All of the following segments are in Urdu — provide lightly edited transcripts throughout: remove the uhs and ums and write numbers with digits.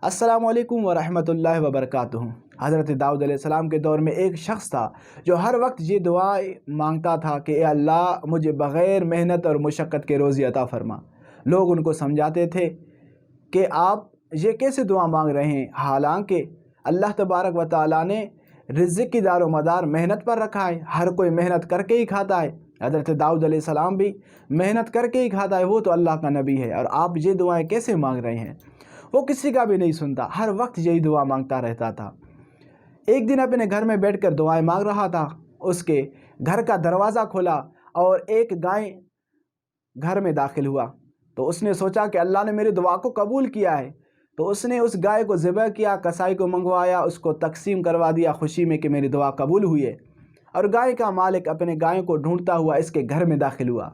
السلام علیکم ورحمۃ اللہ وبرکاتہ۔ حضرت داؤد علیہ السلام کے دور میں ایک شخص تھا جو ہر وقت یہ دعائیں مانگتا تھا کہ اے اللہ مجھے بغیر محنت اور مشقت کے روزی عطا فرما۔ لوگ ان کو سمجھاتے تھے کہ آپ یہ کیسے دعا مانگ رہے ہیں، حالانکہ اللہ تبارک و تعالیٰ نے رزق کی دار و مدار محنت پر رکھا ہے، ہر کوئی محنت کر کے ہی کھاتا ہے۔ حضرت داؤد علیہ السلام بھی محنت کر کے ہی کھاتا ہے، وہ تو اللہ کا نبی ہے، اور آپ یہ دعائیں کیسے مانگ رہے ہیں؟ وہ کسی کا بھی نہیں سنتا، ہر وقت یہی دعا مانگتا رہتا تھا۔ ایک دن اپنے گھر میں بیٹھ کر دعائیں مانگ رہا تھا، اس کے گھر کا دروازہ کھولا اور ایک گائے گھر میں داخل ہوا، تو اس نے سوچا کہ اللہ نے میری دعا کو قبول کیا ہے، تو اس نے اس گائے کو ذبح کیا، کسائی کو منگوایا، اس کو تقسیم کروا دیا خوشی میں کہ میری دعا قبول ہوئی ہے۔ اور گائے کا مالک اپنے گائے کو ڈھونڈتا ہوا اس کے گھر میں داخل ہوا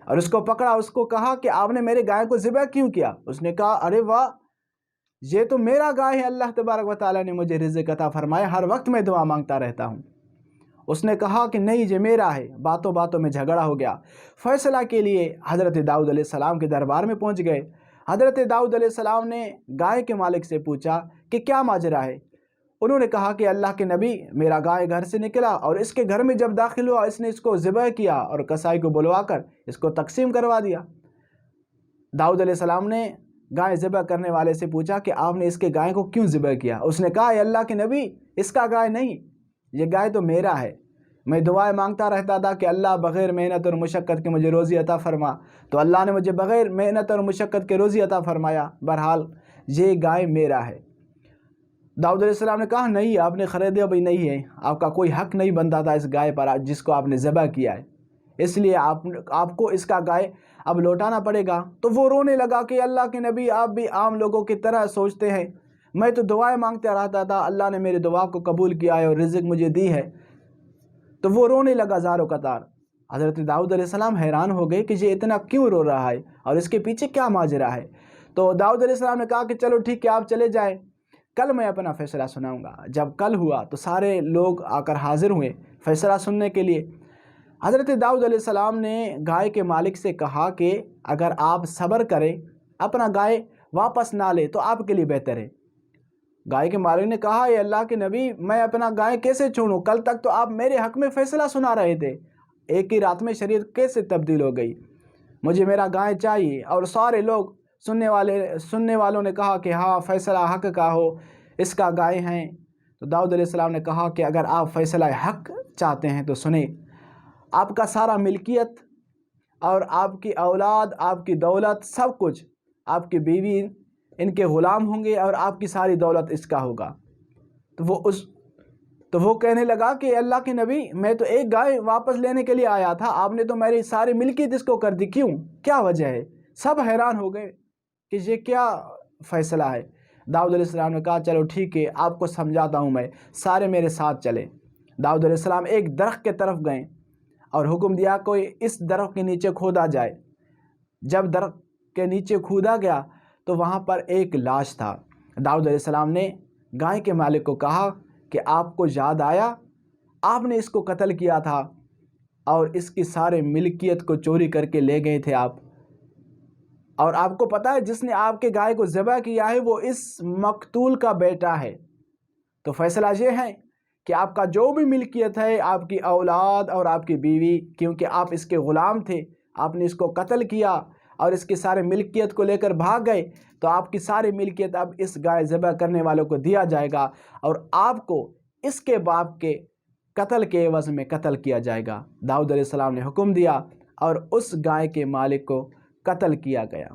اور اس کو پکڑا، اس کو کہا کہ آپ نے میرے گائے کو ذبح کیوں کیا؟ اس نے کہا ارے واہ، یہ تو میرا گائے ہے، اللہ تبارک و تعالیٰ نے مجھے رزق عطا فرمایا، ہر وقت میں دعا مانگتا رہتا ہوں۔ اس نے کہا کہ نہیں، یہ میرا ہے۔ باتوں باتوں میں جھگڑا ہو گیا۔ فیصلہ کے لیے حضرت داؤد علیہ السلام کے دربار میں پہنچ گئے۔ حضرت داؤد علیہ السلام نے گائے کے مالک سے پوچھا کہ کیا ماجرا ہے؟ انہوں نے کہا کہ اللہ کے نبی، میرا گائے گھر سے نکلا اور اس کے گھر میں جب داخل ہوا اس نے اس کو ذبح کیا اور کسائی کو بلوا کر اس کو تقسیم کروا دیا۔ داؤد علیہ السلام نے گائے ذبح کرنے والے سے پوچھا کہ آپ نے اس کے گائے کو کیوں ذبح کیا؟ اس نے کہا اے اللہ کے نبی، اس کا گائے نہیں، یہ گائے تو میرا ہے، میں دعائیں مانگتا رہتا تھا کہ اللہ بغیر محنت اور مشقت کے مجھے روزی عطا فرما، تو اللہ نے مجھے بغیر محنت اور مشقت کے روزی عطا فرمایا، بہرحال یہ گائے میرا ہے۔ داؤد علیہ السلام نے کہا نہیں، آپ نے خریدا بھی نہیں ہے، آپ کا کوئی حق نہیں بنتا تھا اس گائے پر جس کو آپ نے ذبح کیا ہے، اس لیے آپ کو اس کا گائے اب لوٹانا پڑے گا۔ تو وہ رونے لگا کہ اللہ کے نبی، آپ بھی عام لوگوں کی طرح سوچتے ہیں، میں تو دعائیں مانگتے رہتا تھا، اللہ نے میری دعا کو قبول کیا ہے اور رزق مجھے دی ہے۔ تو وہ رونے لگا زار و قطار۔ حضرت داؤد علیہ السلام حیران ہو گئے کہ یہ اتنا کیوں رو رہا ہے اور اس کے پیچھے کیا ماجرا ہے۔ تو داؤد علیہ السلام نے کہا کہ چلو ٹھیک ہے، آپ چلے جائیں، کل میں اپنا فیصلہ سناؤں گا۔ جب کل ہوا تو سارے لوگ آ کر حاضر ہوئے فیصلہ سننے کے لیے۔ حضرت داؤد علیہ السلام نے گائے کے مالک سے کہا کہ اگر آپ صبر کریں، اپنا گائے واپس نہ لے تو آپ کے لیے بہتر ہے۔ گائے کے مالک نے کہا اے اللہ کے نبی، میں اپنا گائے کیسے چھوڑوں؟ کل تک تو آپ میرے حق میں فیصلہ سنا رہے تھے، ایک ہی رات میں شریعت کیسے تبدیل ہو گئی؟ مجھے میرا گائے چاہیے۔ اور سارے لوگ سننے والوں نے کہا کہ ہاں، فیصلہ حق کا ہو، اس کا گائے ہیں۔ تو داؤد علیہ السلام نے کہا کہ اگر آپ فیصلہ حق چاہتے ہیں تو سنیں، آپ کا سارا ملکیت اور آپ کی اولاد، آپ کی دولت، سب کچھ، آپ کی بیوی، ان کے غلام ہوں گے اور آپ کی ساری دولت اس کا ہوگا۔ تو وہ کہنے لگا کہ اللہ کے نبی، میں تو ایک گائے واپس لینے کے لیے آیا تھا، آپ نے تو میری ساری ملکیت اس کو کر دی، کیوں؟ کیا وجہ ہے؟ سب حیران ہو گئے کہ یہ کیا فیصلہ ہے۔ داؤد علیہ السلام نے کہا چلو ٹھیک ہے، آپ کو سمجھاتا ہوں میں، سارے میرے ساتھ چلے۔ داؤد علیہ السلام ایک درخت کے طرف گئے اور حکم دیا کوئی اس درخت کے نیچے کھودا جائے۔ جب درخت کے نیچے کھودا گیا تو وہاں پر ایک لاش تھا۔ داؤد علیہ السلام نے گائے کے مالک کو کہا کہ آپ کو یاد آیا، آپ نے اس کو قتل کیا تھا اور اس کی سارے ملکیت کو چوری کر کے لے گئے تھے آپ، اور آپ کو پتہ ہے جس نے آپ کے گائے کو ذبح کیا ہے وہ اس مقتول کا بیٹا ہے۔ تو فیصلہ یہ ہے کہ آپ کا جو بھی ملکیت ہے، آپ کی اولاد اور آپ کی بیوی، کیونکہ آپ اس کے غلام تھے، آپ نے اس کو قتل کیا اور اس کی سارے ملکیت کو لے کر بھاگ گئے، تو آپ کی ساری ملکیت اب اس گائے ذبح کرنے والوں کو دیا جائے گا اور آپ کو اس کے باپ کے قتل کے عوض میں قتل کیا جائے گا۔ داؤد علیہ السلام نے حکم دیا اور اس گائے کے مالک کو قتل کیا گیا۔